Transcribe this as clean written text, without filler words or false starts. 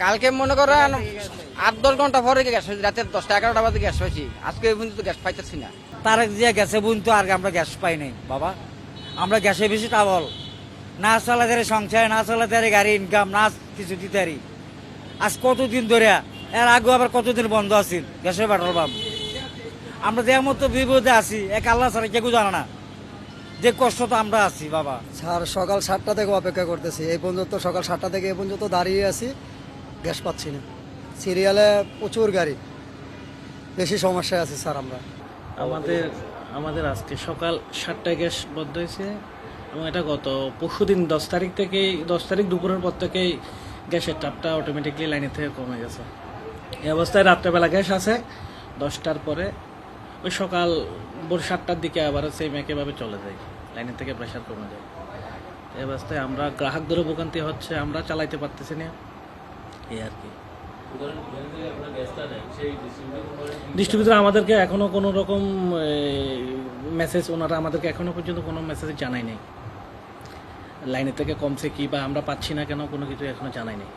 কালকে মনে করেন 8-10 ঘন্টা পরে গ্যাস হয়েছে, রাতের 10টা-11টা বাজে গ্যাস হয়েছে। আজকে এই পর্যন্ত গ্যাস পাইতেছি না। তার যে গ্যাসে বুনতো আর আমরা গ্যাস পাই নাই বাবা। আমরা গ্যাসে বেশি টাবল না চালাতে সংসার, না চালাতে গাড়ি ইনকাম, না কিছু দিতে। আজ কতদিন ধরে, এর আগে আবার কতদিন বন্ধ আছিল গ্যাসের পেট্রোল পাম্প। আমরা যে মতো বিপদে আছি, এক আল্লাহ ছাড়া কেউ জানে না যে কষ্ট তো আমরা আছি বাবা। স্যার সকাল 7টা থেকে অপেক্ষা করতেছি, এই পর্যন্ত সকাল 7টা থেকে এই পর্যন্ত দাঁড়িয়ে আছি, গ্যাস পাচ্ছি না। সিরিয়ালে প্রচুর গাড়ি, বেশি সমস্যায় আছি স্যার আমরা। আমাদের আজকে সকাল 7টায় গ্যাস বন্ধ হয়েছে এবং এটা গত পরশুদিন 10 তারিখ দুপুরের পর থেকেই গ্যাসের চাপটা অটোমেটিকলি লাইনের থেকে কমে গেছে। এই অবস্থায় রাত্রেবেলা গ্যাস আছে 10টার পরে, ওই সকাল ভোর 7টার দিকে আবার সেম একইভাবে চলে যায়, লাইনের থেকে প্রেশার কমে যায়। এই অবস্থায় আমরা গ্রাহকদেরও ভোগান্তি হচ্ছে, আমরা চালাইতে পারতেছি না, এই আর কি। ডিস্ট্রিবিউটর আমাদেরকে এখনো কোনো রকম মেসেজ, ওনারা আমাদেরকে এখনো পর্যন্ত কোনো মেসেজ জানাই নাই লাইনের থেকে কমছে কি বা আমরা পাচ্ছি না কেন, কোনো কিছু এখনো জানাই নাই।